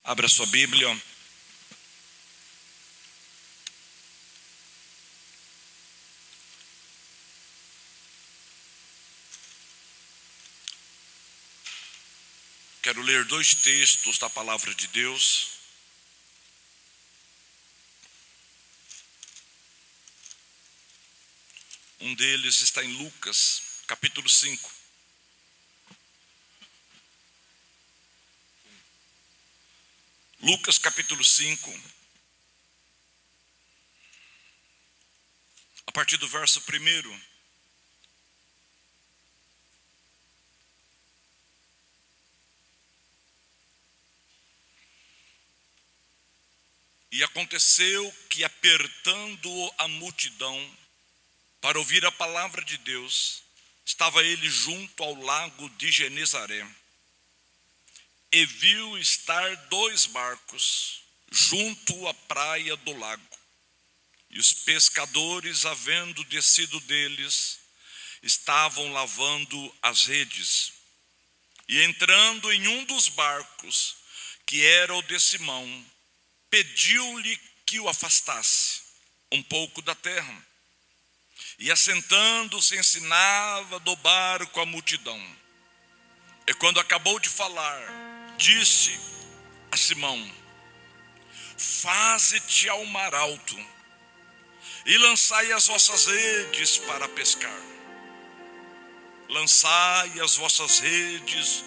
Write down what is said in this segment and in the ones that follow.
Abra sua Bíblia. Quero ler dois textos da palavra de Deus. Um deles está em Lucas, capítulo 5. Lucas, capítulo 5. A partir do verso 1. E aconteceu que, apertando a multidão para ouvir a palavra de Deus, estava ele junto ao lago de Genezaré. E viu estar 2 barcos junto à praia do lago. E os pescadores, havendo descido deles, estavam lavando as redes. E entrando em um dos barcos, que era o de Simão, pediu-lhe que o afastasse um pouco da terra. E assentando-se, ensinava do barco a multidão. E quando acabou de falar, disse a Simão: faze-te ao mar alto e lançai as vossas redes para pescar. Lançai as vossas redes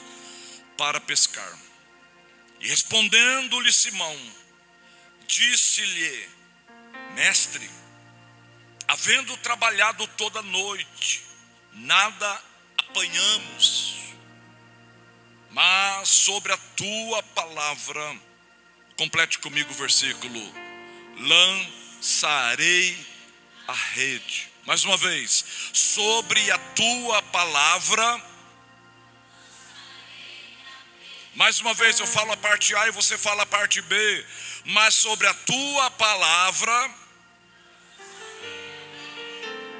para pescar. E respondendo-lhe Simão, disse-lhe: mestre, havendo trabalhado toda a noite, nada apanhamos, mas sobre a tua palavra, complete comigo o versículo, lançarei a rede. Mais uma vez, sobre a tua palavra. Mais uma vez eu falo a parte A e você fala a parte B. Mas sobre a tua palavra.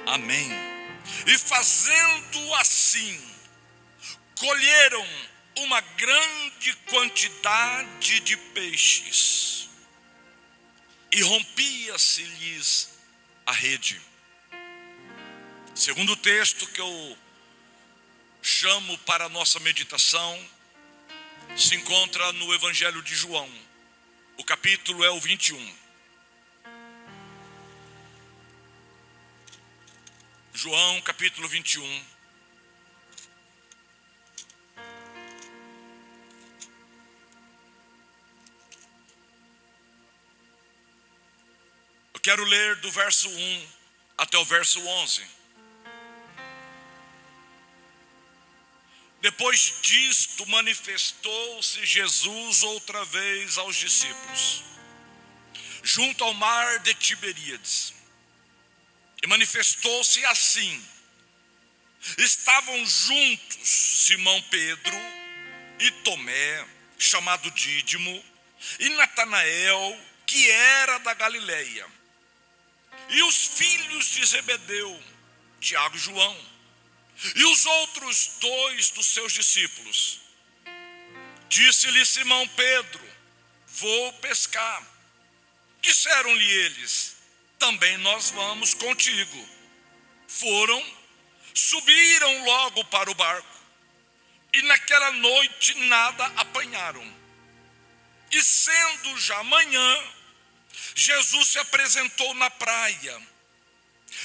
Amém. E fazendo assim, colheram uma grande quantidade de peixes, e rompia-se-lhes a rede. Segundo texto que eu chamo para a nossa meditação, se encontra no Evangelho de João. O capítulo é o 21. João, capítulo 21. Eu quero ler do verso 1 até o verso 11. Depois disto, manifestou-se Jesus outra vez aos discípulos, junto ao mar de Tiberíades. E manifestou-se assim: estavam juntos Simão Pedro e Tomé, chamado Dídimo, e Natanael, que era da Galileia, e os filhos de Zebedeu, Tiago e João, e os outros 2 dos seus discípulos. Disse-lhe Simão Pedro: vou pescar. Disseram-lhe eles: também nós vamos contigo. Foram, subiram logo para o barco, e naquela noite nada apanharam. E sendo já manhã, Jesus se apresentou na praia,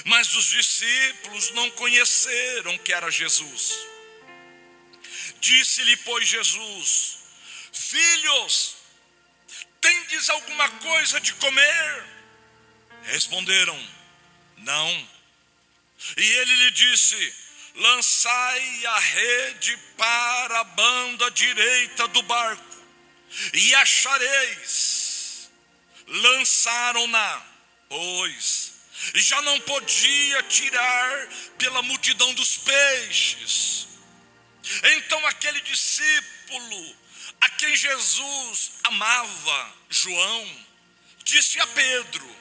mas os discípulos não conheceram que era Jesus. Disse-lhe, pois, Jesus: filhos, tendes alguma coisa de comer? Responderam: não. E ele lhe disse: lançai a rede para a banda direita do barco, e achareis. Lançaram-na, pois, e já não podia tirar pela multidão dos peixes. Então aquele discípulo a quem Jesus amava, João, disse a Pedro: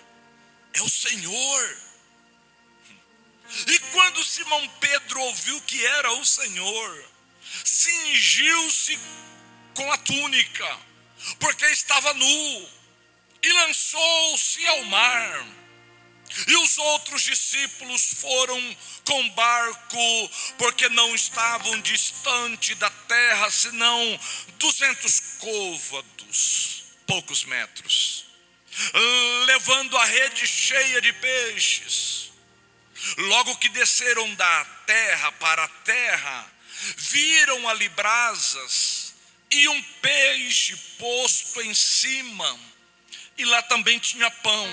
é o Senhor. E quando Simão Pedro ouviu que era o Senhor, cingiu-se com a túnica, porque estava nu, e lançou-se ao mar. E os outros discípulos foram com barco, porque não estavam distante da terra, senão 200 côvados, poucos metros, levando a rede cheia de peixes. Logo que desceram da terra para a terra, viram ali brasas e um peixe posto em cima, e lá também tinha pão.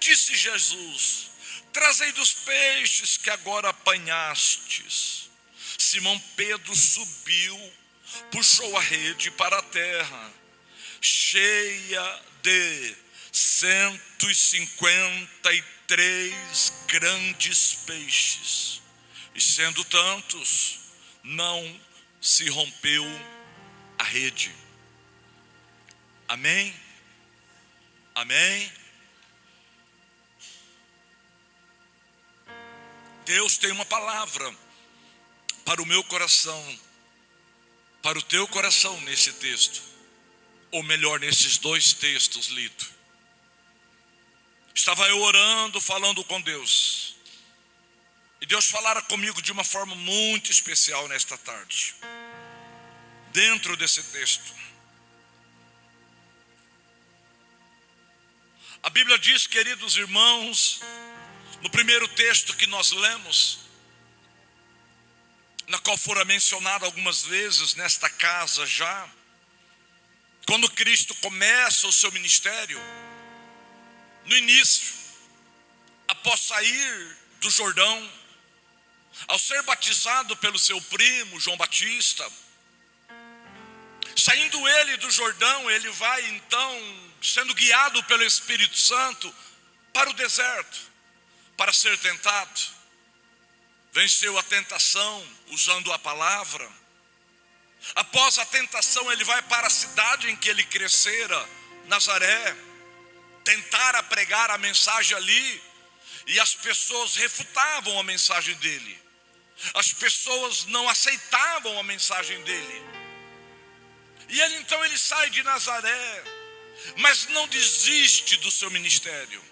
Disse Jesus: trazei dos peixes que agora apanhastes. Simão Pedro subiu, puxou a rede para a terra, cheia de 153 grandes peixes, e sendo tantos, não se rompeu a rede. Amém? Amém? Deus tem uma palavra para o meu coração, para o teu coração nesse texto, ou melhor, nesses dois textos lidos. Estava eu orando, falando com Deus, e Deus falara comigo de uma forma muito especial nesta tarde, dentro desse texto. A Bíblia diz, queridos irmãos, no primeiro texto que nós lemos, na qual fora mencionado algumas vezes nesta casa já, quando Cristo começa o seu ministério, no início, após sair do Jordão, ao ser batizado pelo seu primo João Batista, saindo ele do Jordão, ele vai então, sendo guiado pelo Espírito Santo, para o deserto, para ser tentado. Venceu a tentação usando a palavra. Após a tentação, ele vai para a cidade em que ele crescera, Nazaré, tentar pregar a mensagem ali, e as pessoas refutavam a mensagem dele. As pessoas não aceitavam a mensagem dele. E ele então ele sai de Nazaré, mas não desiste do seu ministério.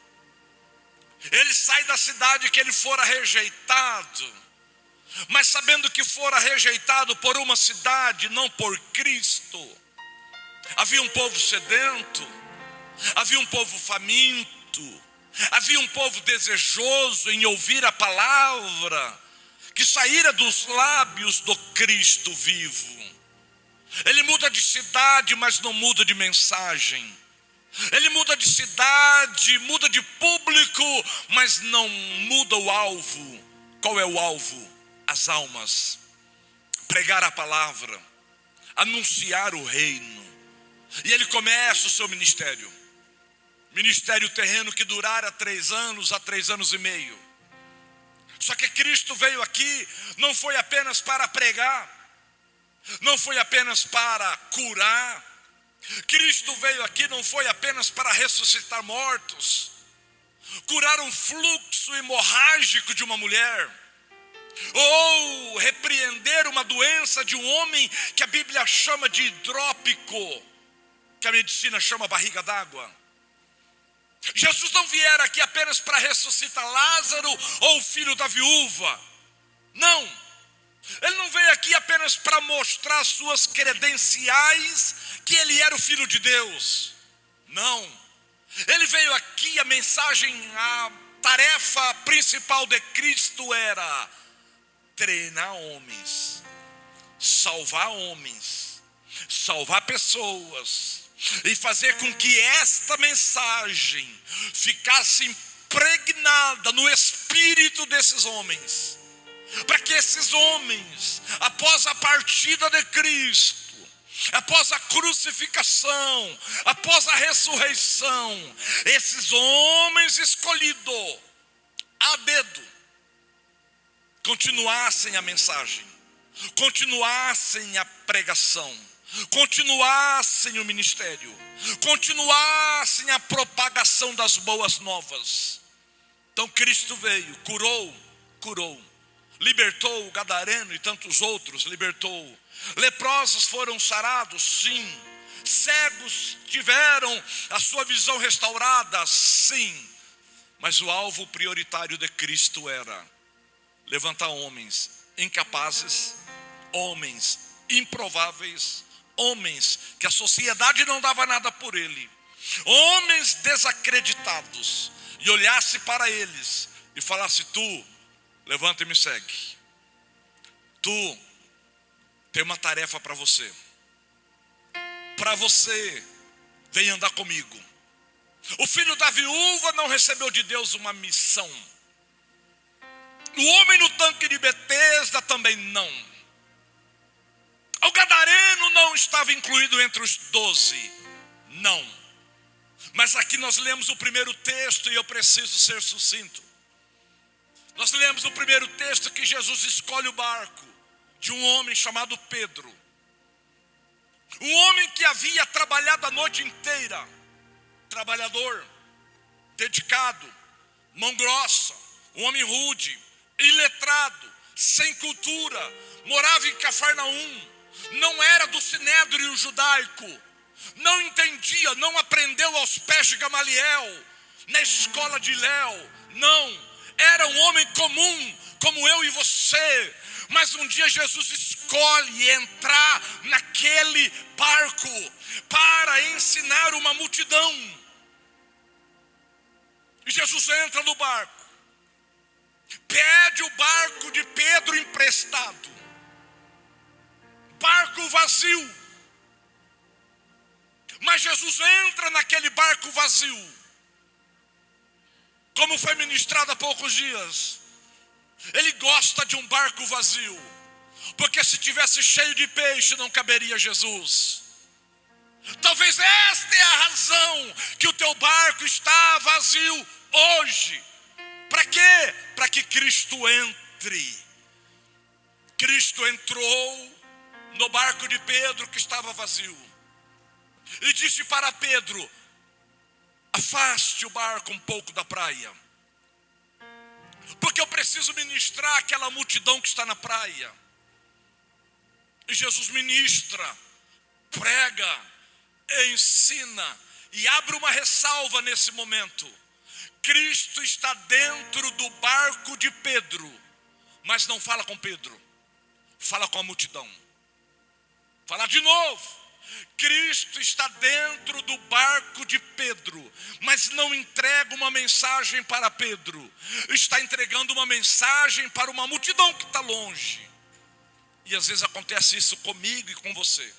Ele sai da cidade que ele fora rejeitado, mas sabendo que fora rejeitado por uma cidade, não por Cristo. Havia um povo sedento, havia um povo faminto, havia um povo desejoso em ouvir a palavra que saíra dos lábios do Cristo vivo. Ele muda de cidade, mas não muda de mensagem. Ele muda de cidade, muda de público, mas não muda o alvo. Qual é o alvo? As almas. Pregar a palavra, anunciar o reino. E ele começa o seu ministério. Ministério terreno que durara 3 anos a 3 anos e meio. Só que Cristo veio aqui, não foi apenas para pregar, não foi apenas para curar. Cristo veio aqui não foi apenas para ressuscitar mortos, curar um fluxo hemorrágico de uma mulher, ou repreender uma doença de um homem que a Bíblia chama de hidrópico, que a medicina chama barriga d'água. Jesus não viera aqui apenas para ressuscitar Lázaro ou o filho da viúva. Não. Ele não veio aqui apenas para mostrar suas credenciais, que ele era o Filho de Deus. Não. Ele veio aqui, a mensagem, a tarefa principal de Cristo era treinar homens, salvar pessoas, e fazer com que esta mensagem ficasse impregnada no espírito desses homens, para que esses homens, após a partida de Cristo, após a crucificação, após a ressurreição, esses homens escolhidos a dedo continuassem a mensagem, continuassem a pregação, continuassem o ministério, continuassem a propagação das boas novas. Então Cristo veio, curou, libertou o gadareno e tantos outros, libertou. Leprosos foram sarados, sim. cegos tiveram a sua visão restaurada, sim. Mas o alvo prioritário de Cristo era levantar homens incapazes, homens improváveis, homens que a sociedade não dava nada por ele, homens desacreditados, e olhasse para eles e falasse: tu, levanta e me segue. Tu tem uma tarefa para você. Para você, vem andar comigo. O filho da viúva não recebeu de Deus uma missão. O homem no tanque de Betesda também não. O gadareno não estava incluído entre os 12. Não. Mas aqui nós lemos o primeiro texto e eu preciso ser sucinto. Nós lemos o primeiro texto que Jesus escolhe o barco de um homem chamado Pedro. Um homem que havia trabalhado a noite inteira. Trabalhador, dedicado, mão grossa, um homem rude, iletrado, sem cultura, morava em Cafarnaum, não era do sinédrio judaico, não entendia, não aprendeu aos pés de Gamaliel, na escola de Léo, não, era um homem comum, como eu e você. Mas um dia Jesus escolhe entrar naquele barco para ensinar uma multidão. E Jesus entra no barco, pede o barco de Pedro emprestado, barco vazio. Mas Jesus entra naquele barco vazio, como foi ministrado há poucos dias. Ele gosta de um barco vazio, porque se tivesse cheio de peixe não caberia Jesus. Talvez esta é a razão que o teu barco está vazio hoje. Para quê? Para que Cristo entre. Cristo entrou no barco de Pedro que estava vazio e disse para Pedro: afaste o barco um pouco da praia, porque eu preciso ministrar aquela multidão que está na praia. E Jesus ministra, prega, ensina, e abre uma ressalva nesse momento. Cristo está dentro do barco de Pedro, mas não fala com Pedro, fala com a multidão. Fala de novo. Cristo está dentro do barco de Pedro, mas não entrega uma mensagem para Pedro, está entregando uma mensagem para uma multidão que está longe. E às vezes acontece isso comigo e com você.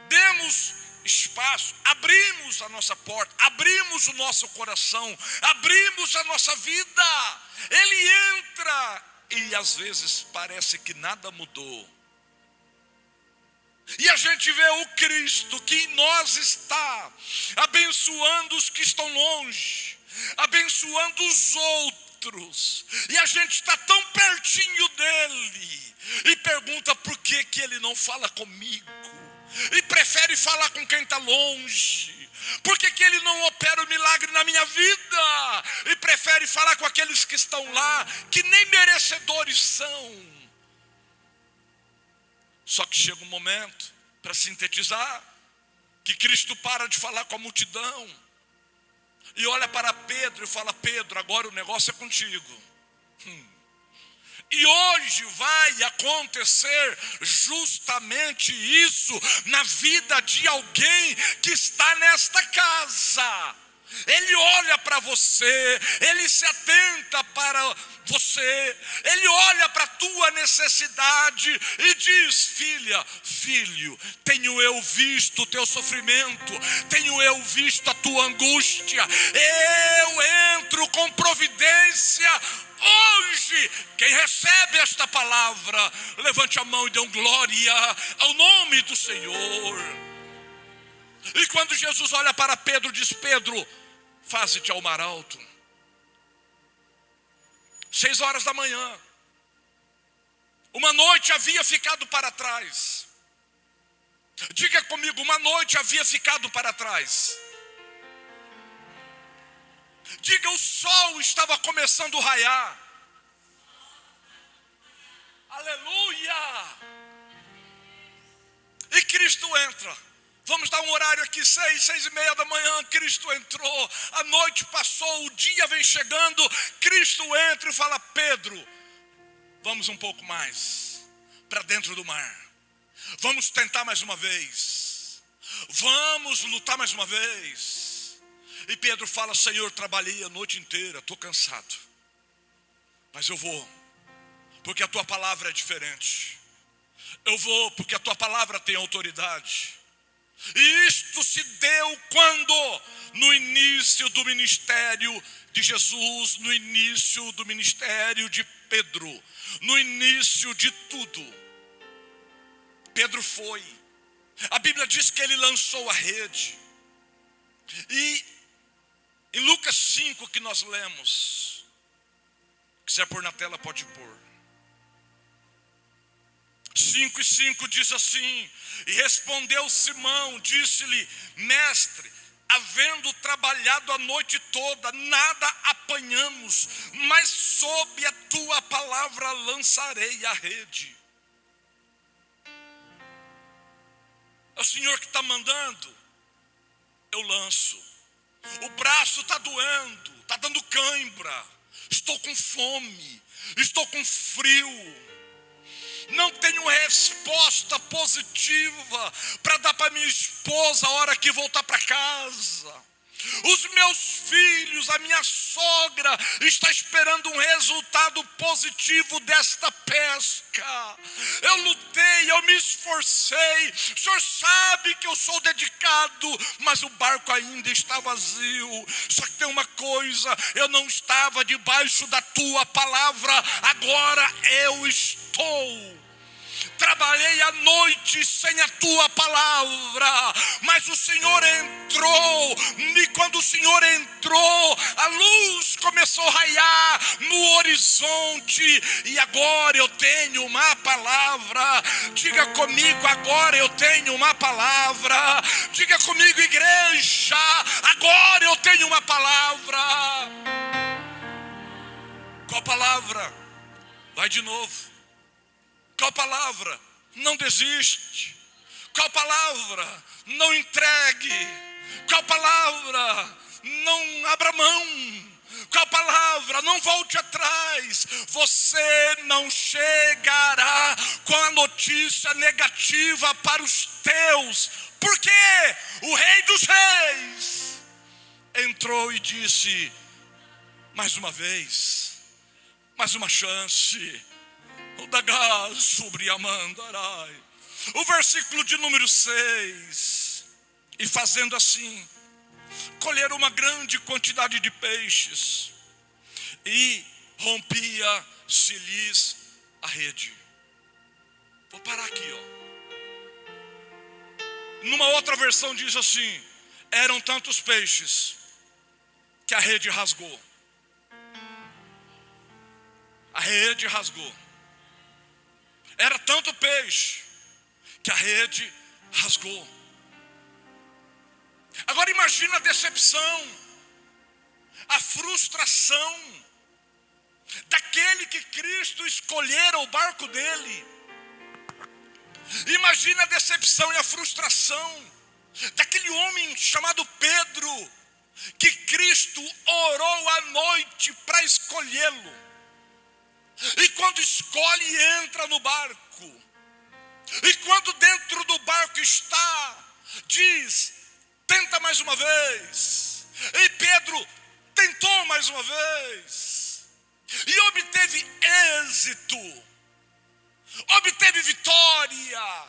Demos espaço, abrimos a nossa porta, abrimos o nosso coração, abrimos a nossa vida. Ele entra e às vezes parece que nada mudou. E a gente vê o Cristo que em nós está, abençoando os que estão longe, abençoando os outros. E a gente está tão pertinho dele e pergunta: por que que ele não fala comigo? E prefere falar com quem está longe? Por que que ele não opera o milagre na minha vida? E prefere falar com aqueles que estão lá, que nem merecedores são. Só que chega um momento, para sintetizar, que Cristo para de falar com a multidão e olha para Pedro e fala: Pedro, agora o negócio é contigo. E hoje vai acontecer justamente isso na vida de alguém que está nesta casa. Ele olha para você, ele se atenta para você, ele olha para a tua necessidade e diz: filha, filho, tenho eu visto o teu sofrimento, tenho eu visto a tua angústia, eu entro com providência hoje. Quem recebe esta palavra, levante a mão e dê glória ao nome do Senhor. E quando Jesus olha para Pedro, diz: Pedro, faze-te ao mar alto. 6 horas da manhã. Uma noite havia ficado para trás. Diga comigo: uma noite havia ficado para trás. Diga: o sol estava começando a raiar. Aleluia! E Cristo entra. Vamos dar um horário aqui, 6h30 da manhã, Cristo entrou. A noite passou, o dia vem chegando. Cristo entra e fala: Pedro, vamos um pouco mais para dentro do mar. Vamos tentar mais uma vez. Vamos lutar mais uma vez. E Pedro fala: Senhor, trabalhei a noite inteira, estou cansado, mas eu vou, porque a tua palavra é diferente. Eu vou porque a tua palavra tem autoridade. E isto se deu quando? No início do ministério de Jesus, no início do ministério de Pedro, no início de tudo. Pedro foi. A Bíblia diz que ele lançou a rede. E em Lucas 5 que nós lemos, se quiser pôr na tela, pode pôr. 5:5 diz assim: e respondeu Simão, disse-lhe: mestre, havendo trabalhado a noite toda, nada apanhamos, mas sob a tua palavra lançarei a rede. É o Senhor que está mandando, eu lanço. O braço está doendo, está dando cãibra, estou com fome, estou com frio. Não tenho resposta positiva para dar para minha esposa a hora que voltar para casa. Os meus filhos, a minha sogra está esperando um resultado positivo desta pesca. Eu lutei, eu me esforcei. O Senhor sabe que eu sou dedicado, mas o barco ainda está vazio. Só que tem uma coisa: eu não estava debaixo da tua palavra, agora eu estou. Trabalhei a noite sem a tua palavra, mas o Senhor entrou, e quando o Senhor entrou, a luz começou a raiar no horizonte, e agora eu tenho uma palavra. Diga comigo: agora eu tenho uma palavra. Diga comigo, igreja: agora eu tenho uma palavra. Qual palavra? Vai de novo. Qual palavra? Não desiste. Qual palavra? Não entregue. Qual palavra? Não abra mão. Qual palavra? Não volte atrás. Você não chegará com a notícia negativa para os teus. Porque o Rei dos Reis entrou e disse: mais uma vez, mais uma chance. O versículo de número 6. E fazendo assim, colheram uma grande quantidade de peixes, e rompia-se-lhes a rede. Vou parar aqui, Numa outra versão diz assim: eram tantos peixes que a rede rasgou. A rede rasgou. Era tanto peixe que a rede rasgou. Agora imagina a decepção, a frustração daquele que Cristo escolhera o barco dele. Imagina a decepção e a frustração daquele homem chamado Pedro, que Cristo orou à noite para escolhê-lo. E quando escolhe, entra no barco. E quando dentro do barco está, diz: tenta mais uma vez. E Pedro tentou mais uma vez. E obteve êxito. Obteve vitória.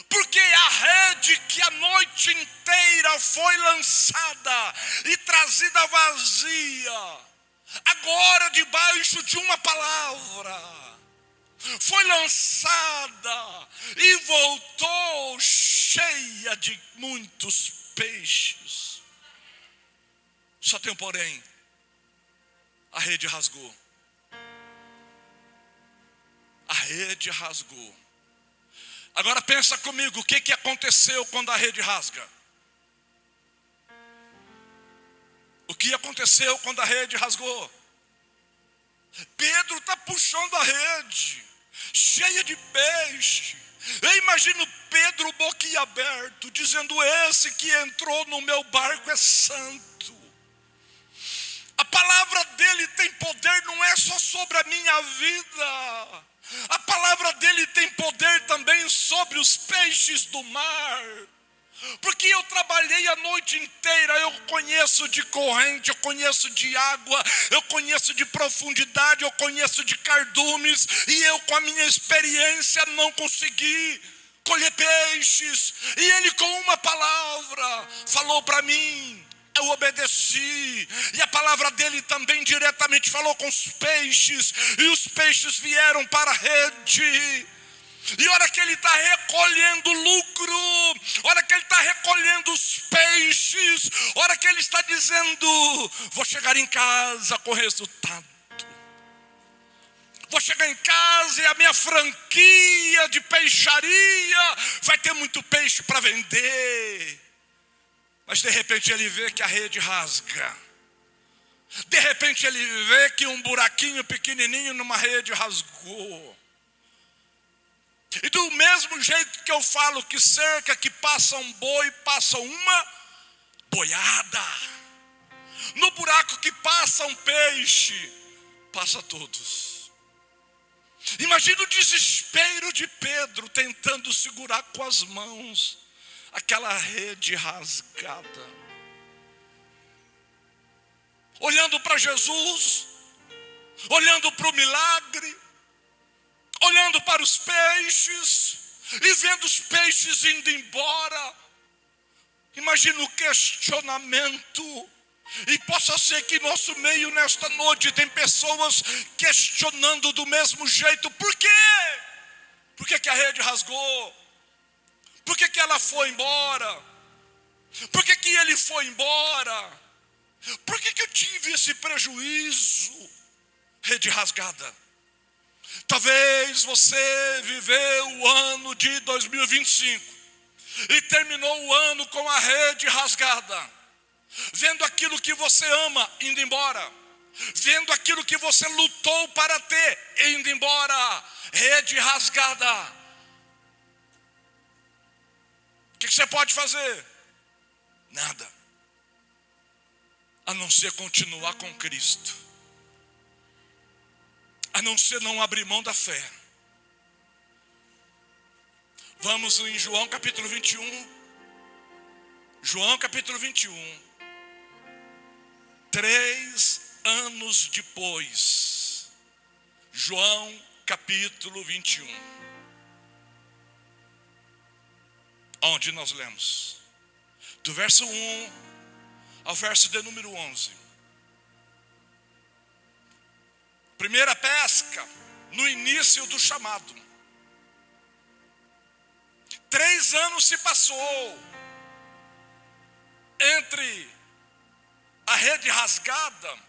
Porque a rede que a noite inteira foi lançada e trazida vazia, agora debaixo de uma palavra, foi lançada e voltou cheia de muitos peixes. Só tem um porém: a rede rasgou. A rede rasgou. Agora pensa comigo, o que aconteceu quando a rede rasga? O que aconteceu quando a rede rasgou? Pedro está puxando a rede, cheia de peixe. Eu imagino Pedro boquiaberto, dizendo: esse que entrou no meu barco é santo. A palavra dele tem poder, não é só sobre a minha vida. A palavra dele tem poder também sobre os peixes do mar. Porque eu trabalhei a noite inteira, eu conheço de corrente, eu conheço de água, eu conheço de profundidade, eu conheço de cardumes, e eu, com a minha experiência, não consegui colher peixes. E ele, com uma palavra, falou para mim, eu obedeci. E a palavra dele também diretamente falou com os peixes, e os peixes vieram para a rede. E a hora que ele está recolhendo lucro, a hora que ele está recolhendo os peixes, a hora que ele está dizendo: vou chegar em casa com resultado, vou chegar em casa e a minha franquia de peixaria vai ter muito peixe para vender. Mas de repente ele vê que a rede rasga. De repente ele vê que um buraquinho pequenininho numa rede rasgou. E do mesmo jeito que eu falo que cerca que passa um boi, passa uma boiada. No buraco que passa um peixe, passa todos. Imagina o desespero de Pedro tentando segurar com as mãos aquela rede rasgada. Olhando para Jesus, olhando para o milagre, olhando para os peixes e vendo os peixes indo embora. Imagina o questionamento. E possa ser que em nosso meio nesta noite tem pessoas questionando do mesmo jeito. Por quê? Por que a rede rasgou? Por que ela foi embora? Por que ele foi embora? Por que eu tive esse prejuízo? Rede rasgada. Talvez você viveu o ano de 2025 e terminou o ano com a rede rasgada, vendo aquilo que você ama indo embora, vendo aquilo que você lutou para ter indo embora, rede rasgada. O que você pode fazer? Nada, a não ser continuar com Cristo. A não ser não abrir mão da fé. Vamos em João capítulo 21. João capítulo 21. 3 anos depois. João capítulo 21. Onde nós lemos? Do verso 1 ao verso de número 11. Primeira pesca, no início do chamado. 3 anos se passou entre a rede rasgada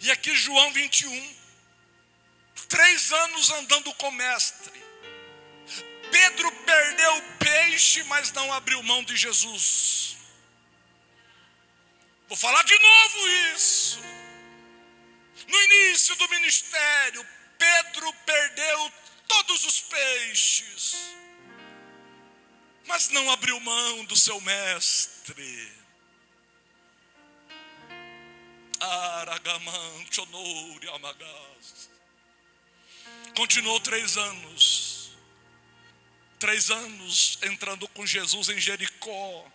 e aqui João 21. 3 anos andando com o mestre. Pedro perdeu o peixe, mas não abriu mão de Jesus. Vou falar de novo isso. No início do ministério, Pedro perdeu todos os peixes, mas não abriu mão do seu mestre. Continuou 3 anos. 3 anos entrando com Jesus em Jericó,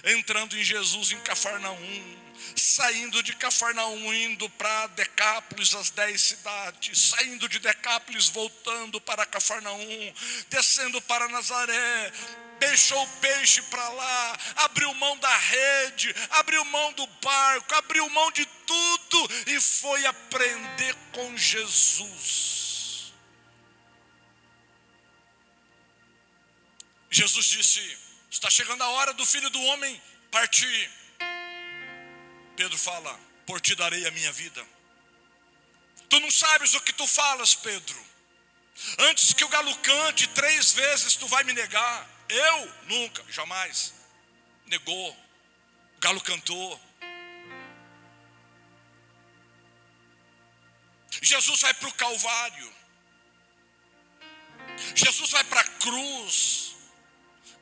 entrando em Jesus em Cafarnaum, saindo de Cafarnaum, indo para Decápolis, as 10 cidades, saindo de Decápolis, voltando para Cafarnaum, descendo para Nazaré, deixou o peixe para lá, abriu mão da rede, abriu mão do barco, abriu mão de tudo e foi aprender com Jesus. Jesus disse: está chegando a hora do Filho do Homem partir. Pedro fala: por ti darei a minha vida. Tu não sabes o que tu falas, Pedro. Antes que o galo cante 3 vezes tu vai me negar. Eu? Nunca, jamais. Negou. O galo cantou. Jesus vai para o Calvário. Jesus vai para a cruz,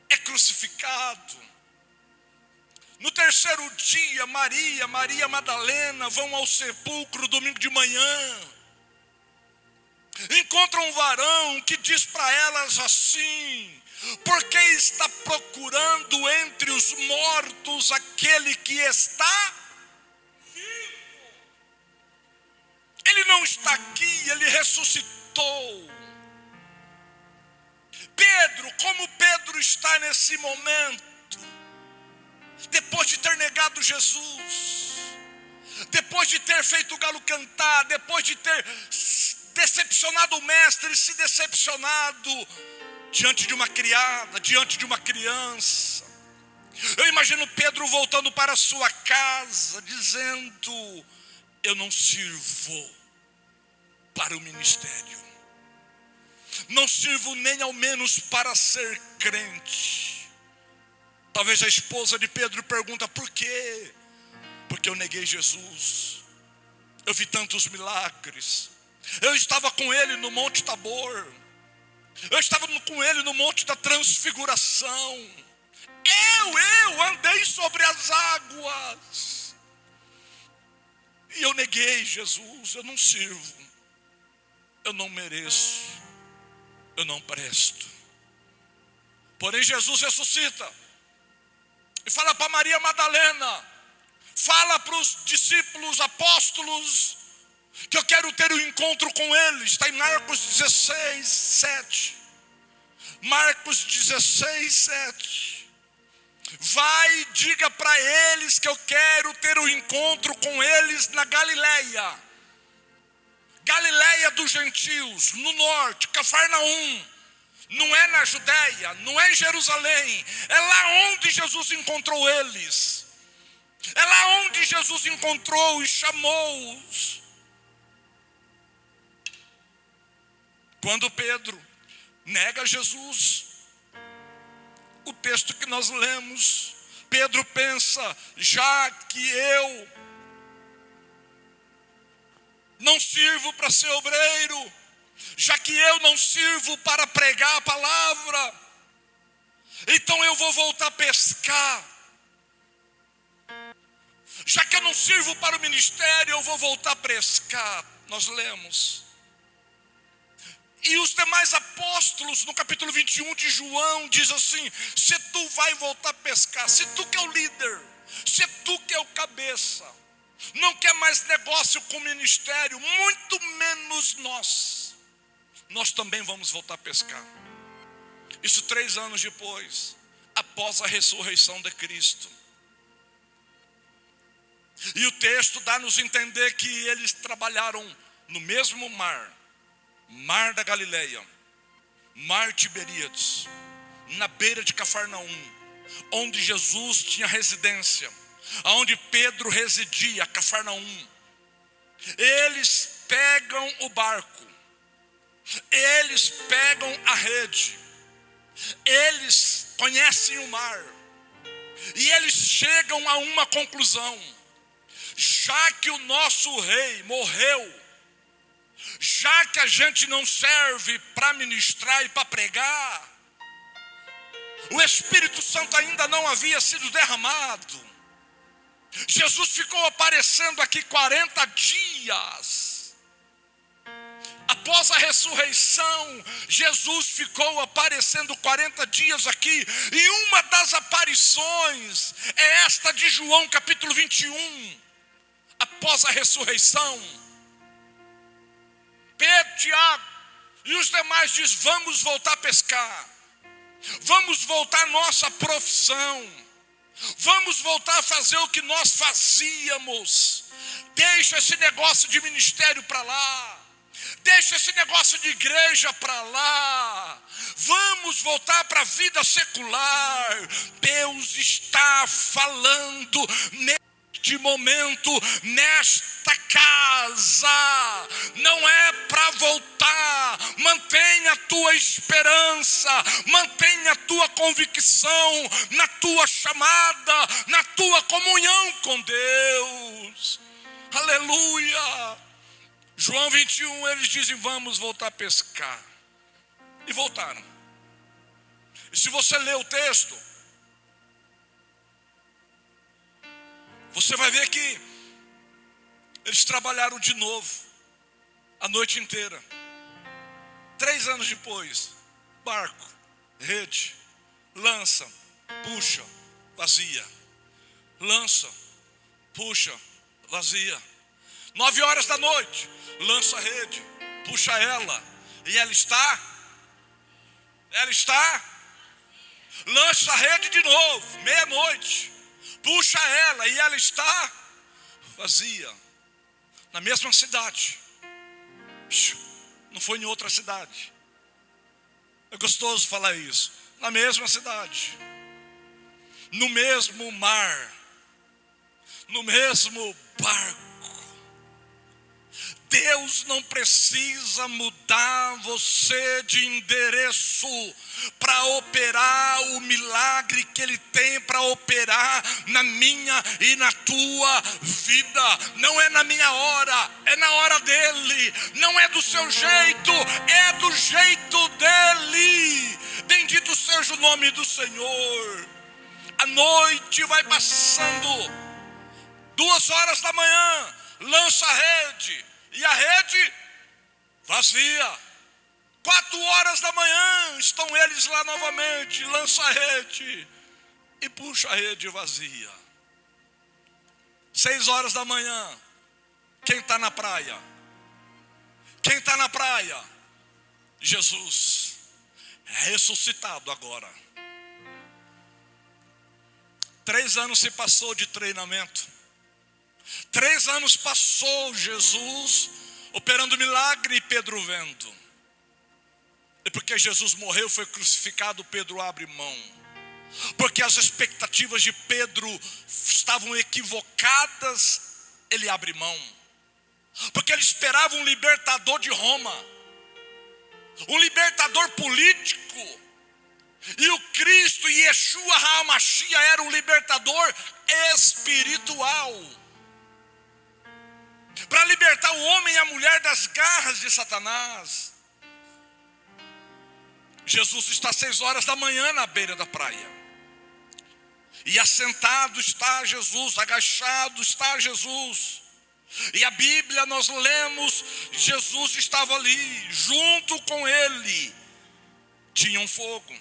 é crucificado. No terceiro dia, Maria Madalena vão ao sepulcro domingo de manhã. Encontram um varão que diz para elas assim: por que está procurando entre os mortos aquele que está vivo? Ele não está aqui, ele ressuscitou. Pedro, como Pedro está nesse momento, depois de ter negado Jesus, depois de ter feito o galo cantar, depois de ter decepcionado o mestre, se decepcionado diante de uma criada, diante de uma criança. Eu imagino Pedro voltando para a sua casa, dizendo: eu não sirvo para o ministério, não sirvo nem ao menos para ser crente. Talvez a esposa de Pedro pergunta: por quê? Porque eu neguei Jesus, eu vi tantos milagres, eu estava com ele no Monte Tabor, eu estava com ele no Monte da Transfiguração, eu andei sobre as águas, e eu neguei Jesus, eu não sirvo, eu não mereço, eu não presto. Porém Jesus ressuscita e fala para Maria Madalena, fala para os discípulos, apóstolos, que eu quero ter um encontro com eles. Está em Marcos 16, 7. Marcos 16, 7. Vai e diga para eles que eu quero ter um encontro com eles na Galileia. Galileia dos gentios, no norte, Cafarnaum. Não é na Judéia, não é em Jerusalém, é lá onde Jesus encontrou eles. É lá onde Jesus encontrou e chamou-os. Quando Pedro nega Jesus, o texto que nós lemos, Pedro pensa: já que eu não sirvo para ser obreiro, já que eu não sirvo para pregar a palavra, então eu vou voltar a pescar. Já que eu não sirvo para o ministério, eu vou voltar a pescar. Nós lemos. E os demais apóstolos, no capítulo 21 de João, diz assim: se tu vai voltar a pescar, se tu que é o líder, se tu que é o cabeça, não quer mais negócio com o ministério, muito menos nós também vamos voltar a pescar. Isso 3 anos depois, após a ressurreição de Cristo. E o texto dá-nos a entender que eles trabalharam no mesmo mar da Galileia, mar Tiberíades, na beira de Cafarnaum, onde Jesus tinha residência, onde Pedro residia, Cafarnaum. Eles pegam o barco, eles pegam a rede, eles conhecem o mar, e eles chegam a uma conclusão: já que o nosso rei morreu, já que a gente não serve para ministrar e para pregar, o Espírito Santo ainda não havia sido derramado. Jesus ficou aparecendo aqui 40 dias. Após a ressurreição, Jesus ficou aparecendo 40 dias aqui. E uma das aparições é esta de João capítulo 21. Após a ressurreição, Pedro, Tiago e os demais dizem: vamos voltar a pescar, vamos voltar à nossa profissão, vamos voltar a fazer o que nós fazíamos. Deixa esse negócio de ministério para lá, deixa esse negócio de igreja para lá, vamos voltar para a vida secular. Deus está falando neste momento, nesta casa, não é para voltar. Mantenha a tua esperança, mantenha a tua convicção na tua chamada, na tua comunhão com Deus. Aleluia. João 21, eles dizem: vamos voltar a pescar. e voltaram. E se você ler o texto, você vai ver que eles trabalharam de novo a noite inteira. 3 anos depois, barco, rede, lança, puxa, vazia. Lança, puxa, vazia. 9 horas da noite, lança a rede, puxa ela, e ela está, lança a rede de novo, meia-noite, puxa ela, e ela está vazia. Na mesma cidade, não foi em outra cidade. É gostoso falar isso. Na mesma cidade, no mesmo mar, no mesmo barco. Deus não precisa mudar você de endereço para operar o milagre que Ele tem para operar na minha e na tua vida. Não é na minha hora, é na hora dEle. Não é do seu jeito, é do jeito dEle. Bendito seja o nome do Senhor. A noite vai passando, 2 horas da manhã, lança a rede, e a rede vazia. 4 horas da manhã, estão eles lá novamente, lança a rede e puxa a rede vazia. 6 horas da manhã, quem está na praia? Quem está na praia? Jesus, ressuscitado agora. 3 anos se passou de treinamento. 3 anos passou Jesus operando milagre e Pedro vendo. E porque Jesus morreu, foi crucificado, Pedro abre mão. Porque as expectativas de Pedro estavam equivocadas, ele abre mão. Porque ele esperava um libertador de Roma, um libertador político. E o Cristo, Yeshua HaMashiach, era um libertador espiritual, para libertar o homem e a mulher das garras de Satanás. Jesus está às 6 horas da manhã na beira da praia. E assentado está Jesus, agachado está Jesus. E a Bíblia nós lemos, Jesus estava ali, junto com ele tinha um fogo.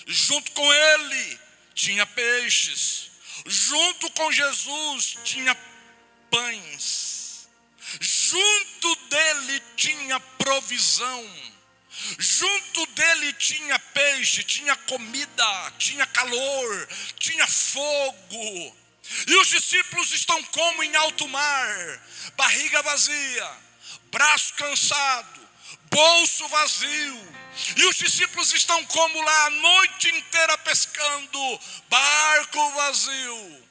Junto com ele tinha peixes. Junto com Jesus tinha pães. Junto dele tinha provisão. Junto dele tinha peixe, tinha comida, tinha calor, tinha fogo. E os discípulos estão como em alto mar, barriga vazia, braço cansado, bolso vazio. E os discípulos estão como lá a noite inteira pescando, barco vazio.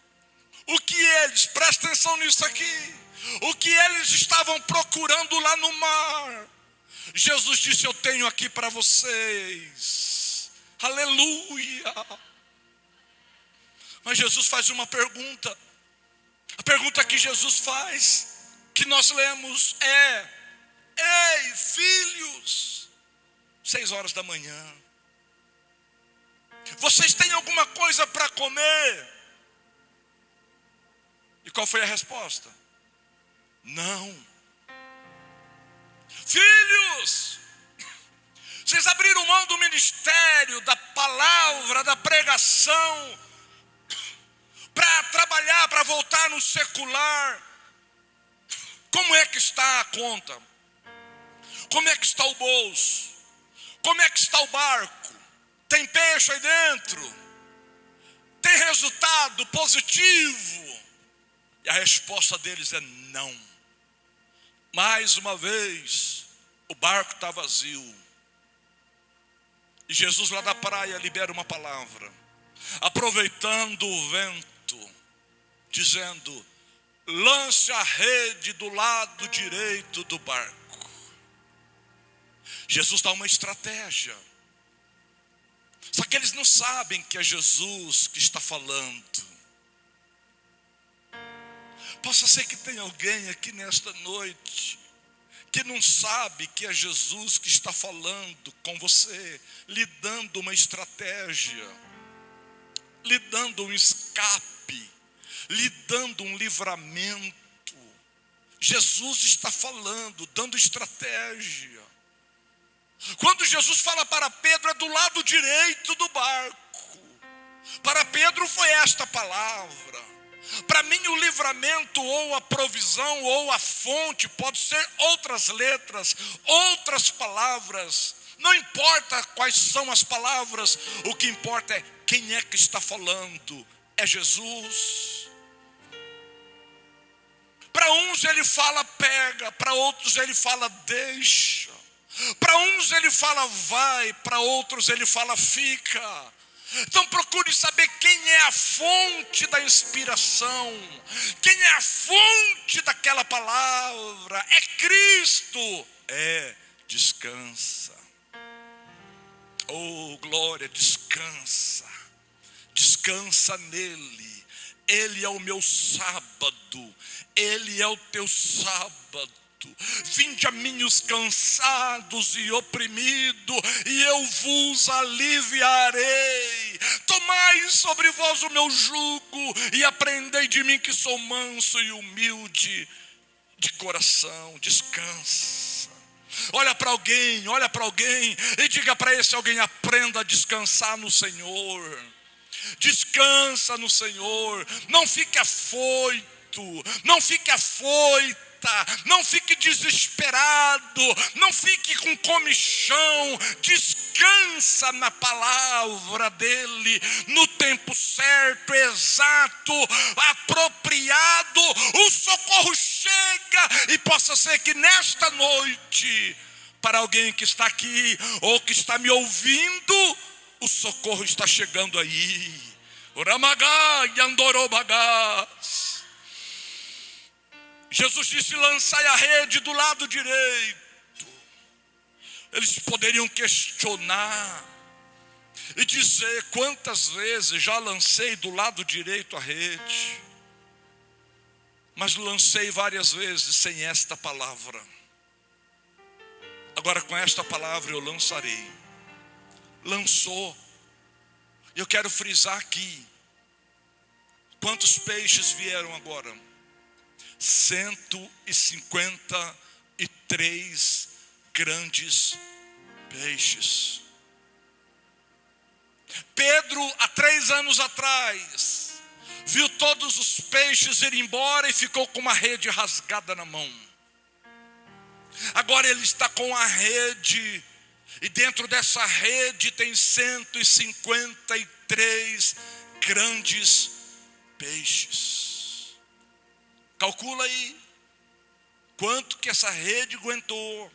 O que eles, presta atenção nisso aqui, o que eles estavam procurando lá no mar, Jesus disse: eu tenho aqui para vocês. Aleluia. Mas Jesus faz uma pergunta. A pergunta que Jesus faz, que nós lemos é: ei, filhos, 6 horas da manhã, vocês têm alguma coisa para comer? E qual foi a resposta? Não. Filhos, vocês abriram mão do ministério, da palavra, da pregação, para trabalhar, para voltar no secular. Como é que está a conta? Como é que está o bolso? Como é que está o barco? Tem peixe aí dentro? Tem resultado positivo? E a resposta deles é não. Mais uma vez, o barco está vazio. E Jesus lá da praia libera uma palavra, aproveitando o vento, dizendo: lance a rede do lado direito do barco. Jesus dá uma estratégia. Só que eles não sabem que é Jesus que está falando. Possa ser que tenha alguém aqui nesta noite que não sabe que é Jesus que está falando com você, lhe dando uma estratégia, lhe dando um escape, lhe dando um livramento. Jesus está falando, dando estratégia. Quando Jesus fala para Pedro, é do lado direito do barco. Para Pedro foi esta palavra. Para mim o livramento ou a provisão ou a fonte pode ser outras letras, outras palavras. Não importa quais são as palavras, o que importa é quem é que está falando. É Jesus. Para uns ele fala pega, para outros ele fala deixa. Para uns ele fala vai, para outros ele fala fica. Então procure saber quem é a fonte da inspiração, quem é a fonte daquela palavra. É Cristo. Descansa. Oh, glória, descansa. Descansa nele. Ele é o meu sábado. Ele é o teu sábado. Vinde a mim os cansados e oprimidos, e eu vos aliviarei. Tomai sobre vós o meu jugo, e aprendei de mim que sou manso e humilde de coração. Descansa. Olha para alguém e diga para esse alguém: aprenda a descansar no Senhor. Descansa no Senhor. Não fique afoito, não fique afoita. Não fique desesperado, não fique com comichão. Descansa na palavra dele, no tempo certo, exato, apropriado. O socorro chega, e possa ser que nesta noite, para alguém que está aqui ou que está me ouvindo, o socorro está chegando aí. Oramagá e andorobagás. Jesus disse: lançai a rede do lado direito. Eles poderiam questionar e dizer: quantas vezes já lancei do lado direito a rede, mas lancei várias vezes sem esta palavra. Agora com esta palavra eu lançarei. Lançou. Eu quero frisar aqui: quantos peixes vieram agora? 153 grandes peixes. Pedro, há 3 anos atrás, viu todos os peixes ir embora e ficou com uma rede rasgada na mão. Agora ele está com a rede, e dentro dessa rede tem 153 grandes peixes. Calcula aí quanto que essa rede aguentou.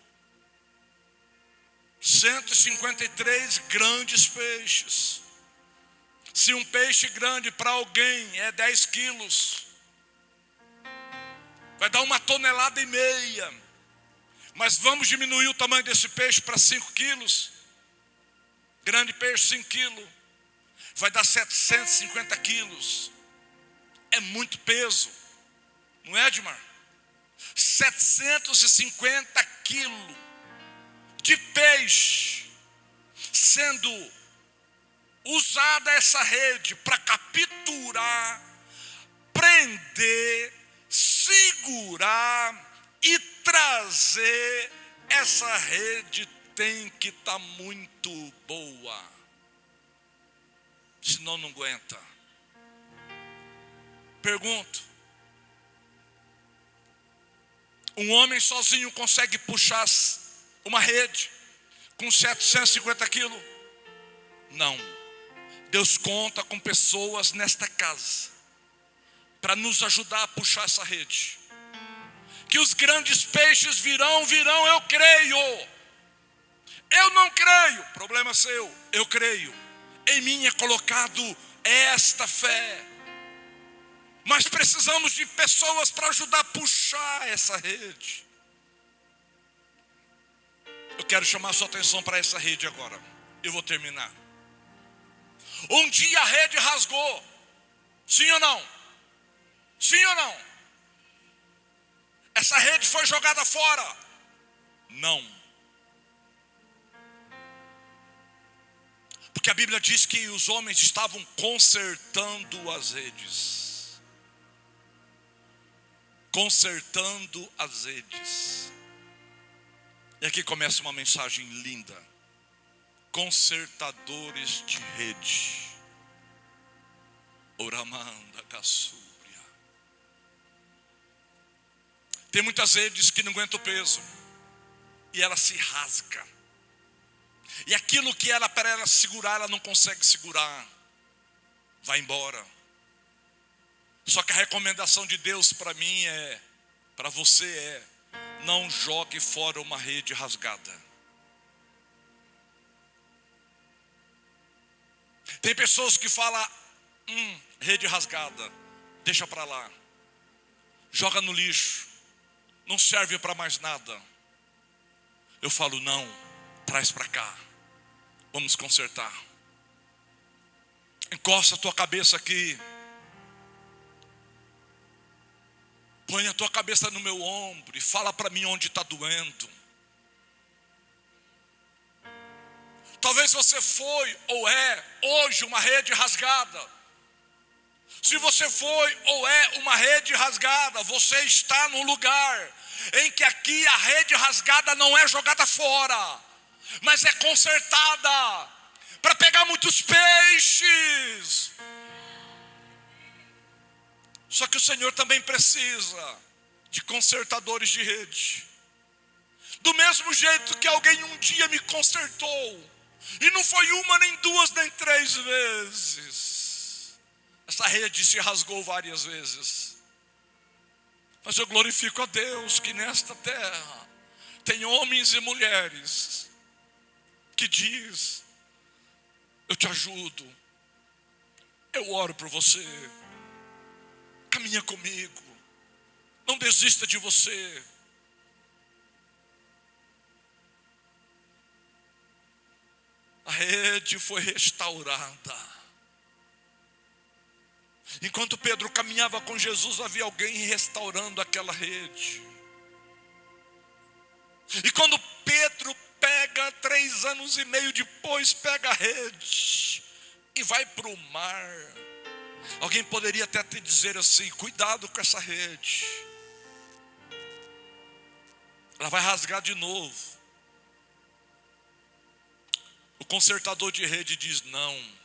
153 grandes peixes. Se um peixe grande para alguém é 10 quilos, vai dar 1,5 toneladas. Mas vamos diminuir o tamanho desse peixe para 5 quilos. Grande peixe, 5 quilos, vai dar 750 quilos. É muito peso. Não é, Edmar? 750 quilos de peixe, sendo usada essa rede para capturar, prender, segurar e trazer. Essa rede tem que estar muito boa, senão não aguenta. Pergunto: um homem sozinho consegue puxar uma rede com 750 quilos? Não. Deus conta com pessoas nesta casa para nos ajudar a puxar essa rede. Que os grandes peixes virão, eu creio. Eu não creio, problema seu. Eu creio. Em mim é colocado esta fé. Mas precisamos de pessoas para ajudar a puxar essa rede. Eu quero chamar a sua atenção para essa rede agora. Eu vou terminar. Um dia a rede rasgou. Sim ou não? Sim ou não? Essa rede foi jogada fora. Não. Porque a Bíblia diz que os homens estavam consertando as redes. Consertando as redes. E aqui começa uma mensagem linda. Consertadores de rede. Oramanda Cassúbria. Tem muitas redes que não aguentam o peso. E ela se rasga. E aquilo que era para ela segurar, ela não consegue segurar. Vai embora. Só que a recomendação de Deus para mim para você não jogue fora uma rede rasgada. Tem pessoas que falam, rede rasgada, deixa para lá. Joga no lixo, não serve para mais nada. Eu falo, não, traz para cá. Vamos consertar. Encosta a tua cabeça aqui. Põe a tua cabeça no meu ombro e fala para mim onde está doendo. Talvez você foi ou é hoje uma rede rasgada. Se você foi ou é uma rede rasgada, você está num lugar em que aqui a rede rasgada não é jogada fora, mas é consertada para pegar muitos peixes. Só que o Senhor também precisa de consertadores de rede. Do mesmo jeito que alguém um dia me consertou, e não foi uma, nem duas, nem três vezes. Essa rede se rasgou várias vezes. Mas eu glorifico a Deus que nesta terra tem homens e mulheres que diz, eu te ajudo, eu oro por você, caminha comigo, não desista de você. A rede foi restaurada. Enquanto Pedro caminhava com Jesus, havia alguém restaurando aquela rede. E quando Pedro pega 3 anos e meio depois, pega a rede e vai para o mar. Alguém poderia até te dizer assim, cuidado com essa rede. Ela vai rasgar de novo. O consertador de rede diz, não,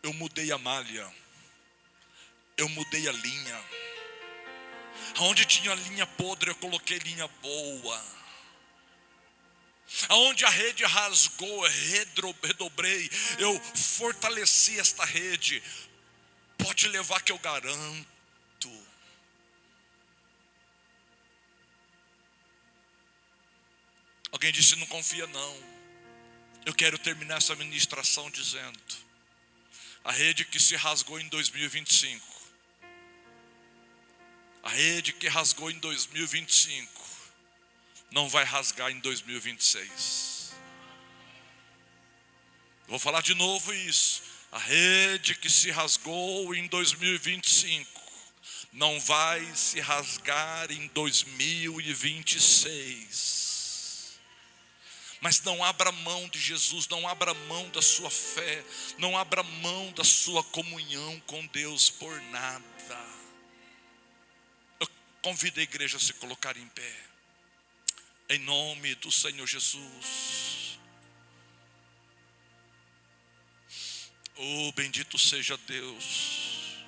eu mudei a malha, eu mudei a linha. Aonde tinha linha podre, eu coloquei linha boa. Aonde a rede rasgou, eu redobrei, eu fortaleci esta rede. Pode levar que eu garanto. Alguém disse, não confia não. Eu quero terminar essa ministração dizendo, a rede que se rasgou em 2025, a rede que rasgou em 2025, não vai rasgar em 2026. Vou falar de novo isso. A rede que se rasgou em 2025, não vai se rasgar em 2026. Mas não abra mão de Jesus, não abra mão da sua fé, não abra mão da sua comunhão com Deus por nada. Eu convido a igreja a se colocar em pé, em nome do Senhor Jesus. Oh, bendito seja Deus.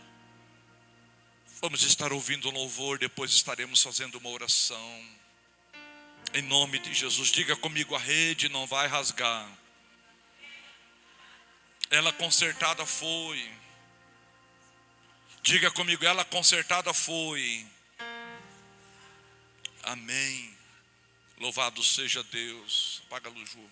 Vamos estar ouvindo um louvor, depois estaremos fazendo uma oração. Em nome de Jesus, diga comigo, a rede não vai rasgar. Ela consertada foi. Diga comigo, ela consertada foi. Amém. Louvado seja Deus. Apaga a luz, Ju.